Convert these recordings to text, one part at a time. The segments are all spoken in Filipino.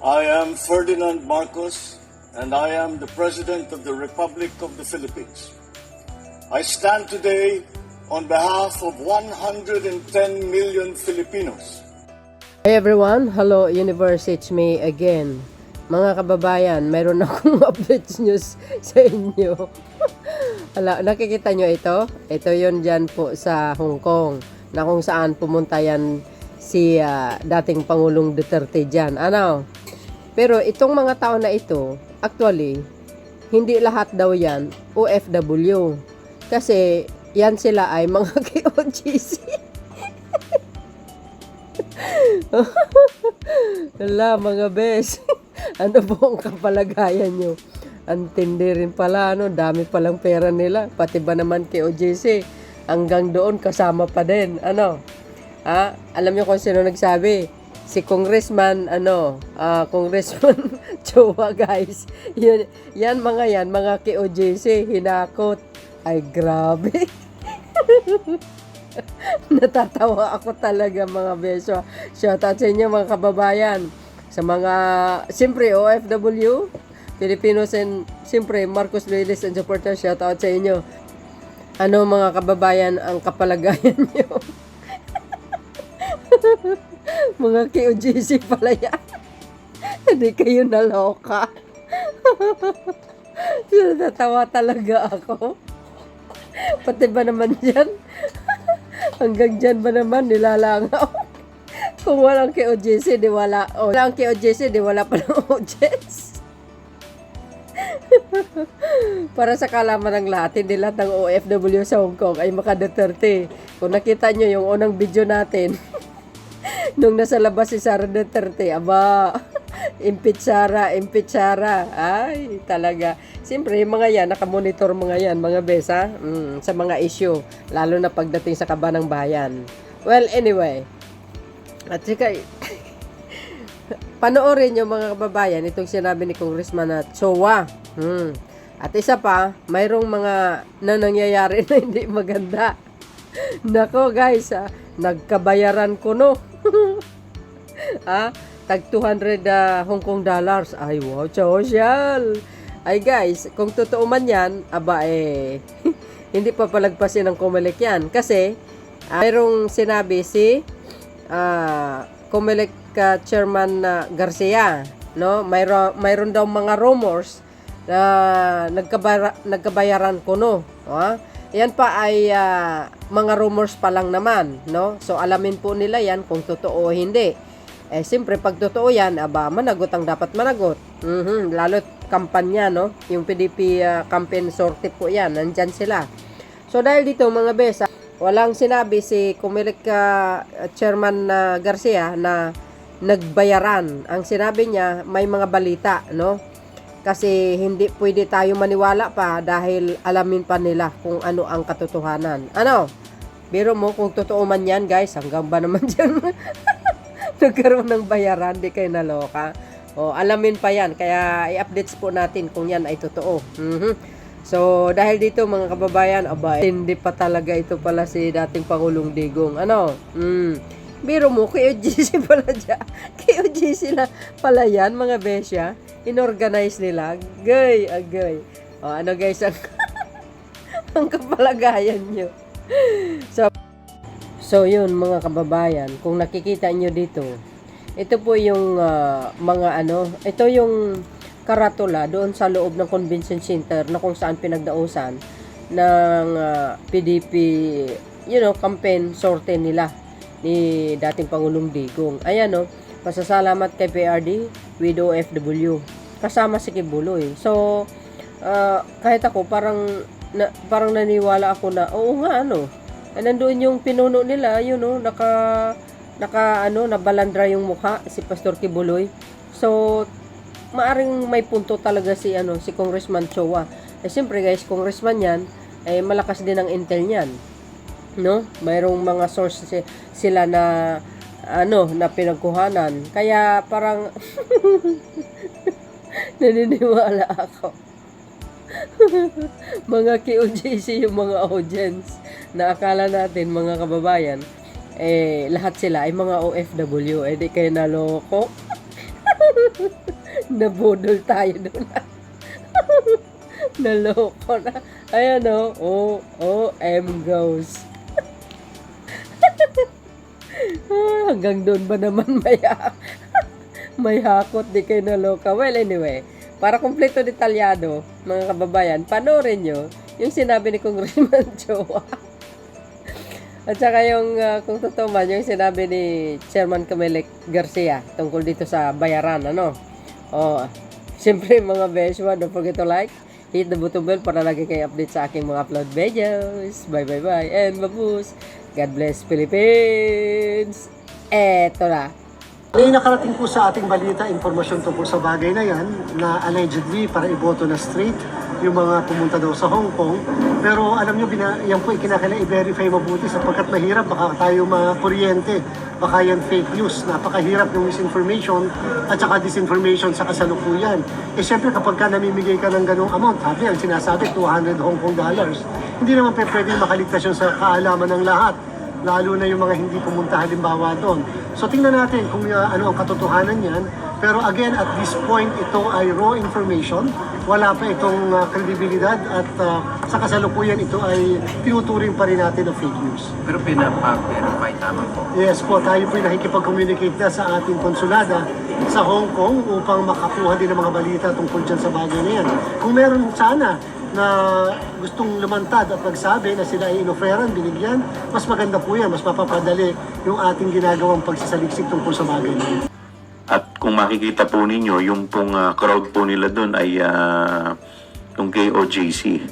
I am Ferdinand Marcos, and I am the President of the Republic of the Philippines. I stand today on behalf of 110 million Filipinos. Hey everyone, hello universe, it's me again. Mga kababayan, mayroon akong updates news sa inyo. Hala, nakikita nyo ito? Ito yun dyan po sa Hong Kong, na kung saan pumunta yan si dating Pangulong Duterte dyan. Ano? Pero itong mga tao na ito, actually, hindi lahat daw yan OFW. Kasi yan sila ay mga KOGC. Wala mga bes. Ano po ang kapalagayan nyo? Antindi rin pala, ano, dami palang pera nila. Pati ba naman KOGC? Hanggang doon kasama pa din. Ano? Alam nyo kung sino nagsabi? Si Congressman, Congressman Chowa, guys. Yan mga KOGC, hinakot. Ay, grabe. Natatawa ako talaga mga beso. Shoutout sa inyo mga kababayan. Sa mga, siyempre, OFW, Filipinos, and siyempre, Marcos Loyalists and supporters, shoutout sa inyo. Ano mga kababayan ang kapalagayan nyo? Mga KOGC pala yan. Hindi kayo naloka. Natatawa talaga ako. Pati ba naman dyan? Hanggang dyan ba naman nilalangaw? Kung walang KOGC, di wala. Walang KOGC, di wala pa ng OJS. Para sa kalaman ng lahat, hindi lahat ng OFW sa Hong Kong ay maka-Duterte. Kung nakita nyo yung unang video natin, nung nasa labas si Sara Duterte, aba, impeach Sara. Ay, talaga. Siyempre, yung mga yan, nakamonitor mga yan, mga besa, sa mga issue, lalo na pagdating sa kabanang bayan. Well, anyway, at sika, panoorin yung mga kababayan, itong sinabi ni Congressman na Chowa. At isa pa, mayroong mga nangyayari na hindi maganda. Nako guys, nagkabayaran ko no. Tag 200 Hong Kong dollars. Ay wow, social. Ay guys, kung totoo man yan, aba hindi pa palagpasin ng Comelec yan. Kasi, mayroong sinabi si Comelec Chairman Garcia, no? Mayroon daw mga rumors na nagkabayaran ko no. Yan pa ay mga rumors pa lang naman, no? So alamin po nila yan kung totoo o hindi. Siyempre pag totoo yan, aba managot ang dapat managot. Lalo kampanya, no? Yung PDP campaign sortie po yan, nandyan sila. So dahil dito mga besa, walang sinabi si Comelec Chairman Garcia na nagbayaran. Ang sinabi niya, may mga balita, no? Kasi hindi pwede tayo maniwala pa dahil alamin pa nila kung ano ang katotohanan. Ano? Biro mo kung totoo man yan, guys, hanggang ba naman dyan nagkaroon ng bayaran, di kayo naloka. Alamin pa yan, kaya i-updates po natin kung yan ay totoo. So, dahil dito mga kababayan, aba, hindi pa talaga ito pala si dating Pangulong Digong. Ano? Biro mo, KOGC pala dyan. KOGC na pala yan, mga besya. Inorganize nila. Agay. Ano guys, ang kapalagayan nyo. So, yun mga kababayan, kung nakikita nyo dito, ito po yung ito yung karatula doon sa loob ng convention center na kung saan pinagdausan ng PDP, campaign sorte nila ni dating Pangulong Digong. Ayan, pasasalamat kay PRD with OFW. Kasama si Kibuloy. So, kahit ako, parang naniwala ako na, oo nga, nandoon yung pinuno nila, nabalandra yung mukha, si Pastor Kibuloy. So, maaring may punto talaga si Congressman Chowa. Siyempre guys, Congressman yan, malakas din ang intel niyan. No? Mayroong mga source sila na na pinagkuhanan. Kaya parang naniniwala ako. Mga KOGC yung mga audience na akala natin mga kababayan, lahat sila ay mga OFW. Di kayo naloko. Nabudol tayo doon. Naloko na. Ayan o. OM goes. Hanggang doon ba naman may hakot, di kayo naloka. Well, anyway, para kumpleto detalyado, mga kababayan, panoorin nyo yung sinabi ni Congressman Jowa. At saka yung, kung totoo man, yung sinabi ni Chairman Comelec Garcia tungkol dito sa bayaran, siyempre mga beswa, don't forget to like, hit the button bell para lagi kayo update sa aking mga upload videos. Bye, and babus. God bless Philippines! Eto na. May nakarating po sa ating balita, impormasyon tungkol sa bagay na yan, na allegedly para iboto na straight yung mga pumunta daw sa Hong Kong. Pero alam nyo, yan po ikinakailangan i-verify mabuti sapagkat mahirap, baka tayo makuryente, baka yan fake news, napakahirap ng misinformation at saka disinformation sa kasalukuyan. Siyempre kapag ka namimigay ka ng ganong amount, sabi ang sinasabi, 200 Hong Kong dollars, hindi naman pwede makaligtas yun sa kaalaman ng lahat, lalo na yung mga hindi pumunta halimbawa doon. So tingnan natin kung ano ang katotohanan yan. Pero again, at this point, ito ay raw information. Wala pa itong kredibilidad at sa kasalukuyan ito ay tinuturing pa rin natin na fake news. Pero pinapa-verify tama po. Yes po, tayo po nakikipag-communicate na sa ating konsulada sa Hong Kong upang makakuha din ng mga balita tungkol dyan sa bagay na yan. Kung meron sana na gustong lumantad at magsabi na sila ay inoferan, binigyan, mas maganda po yan, mas mapapadali yung ating ginagawang pagsasaliksik tungkol sa bagay na yan. At kung makikita po ninyo, yung pong crowd po nila doon ay yung KOJC.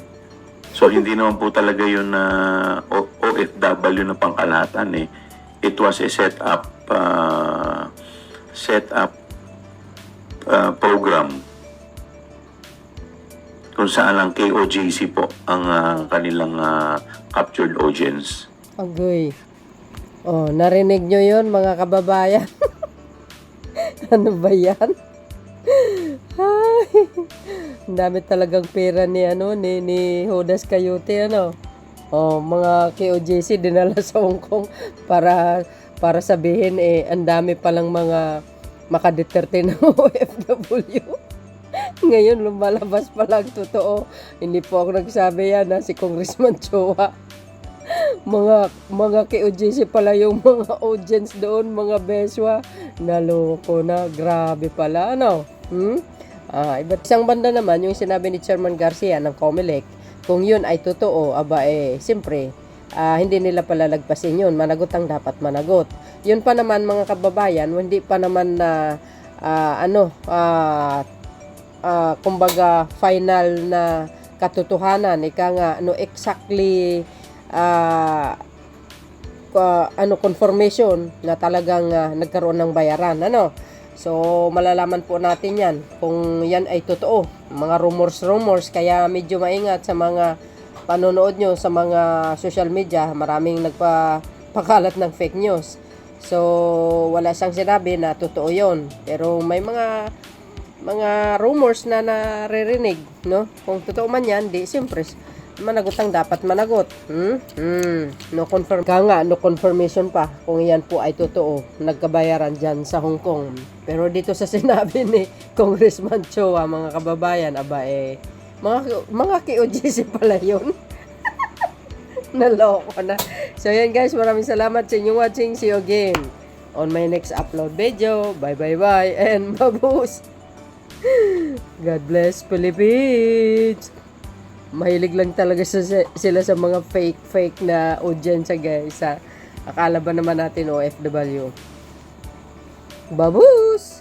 So hindi naman po talaga yun OFW na pangkalahatan eh. It was a set-up program kung saan lang KOJC po ang kanilang captured audience. Agoy. Narinig nyo yun mga kababayan? Ano ba yan? Ay, ang dami talagang pera ni Judas Coyote, mga KOJC dinala sa Hong Kong para sabihin ang dami palang mga makadeterte ng OFW. Ngayon lumalabas palang totoo. Hindi po ako nagsabi yan, si Congressman Jowa. Mga KOJC pala yung mga audience doon, mga beswa. Naloko na, grabe pala, iba't isang banda naman, yung sinabi ni Chairman Garcia ng Comelec, kung yun ay totoo, siyempre, hindi nila palalagpasin yun. Managot ang dapat managot. Yun pa naman, mga kababayan, hindi pa naman na, kumbaga, final na katotohanan. Ika nga, exactly, confirmation na talagang nagkaroon ng bayaran, So malalaman po natin yan kung yan ay totoo, mga rumors, kaya medyo maingat sa mga panonood nyo sa mga social media. Maraming nagpapakalat ng fake news, so wala siyang sinabi na totoo yon, pero may mga rumors na naririnig, kung totoo man yan, di siyempre managot ang dapat managot. No confirmation pa kung yan po ay totoo, nagkabayaran dyan sa Hong Kong. Pero dito sa sinabi ni Congressman Jowa, mga kababayan, mga KOJC pala yun. Naloko na. So yan guys, maraming salamat sa inyong watching. See you again on my next upload video. Bye and babus. God bless Philippines. Mahilig lang talaga sila sa mga fake na audience, guys. Akala ba naman natin OFW? Babus!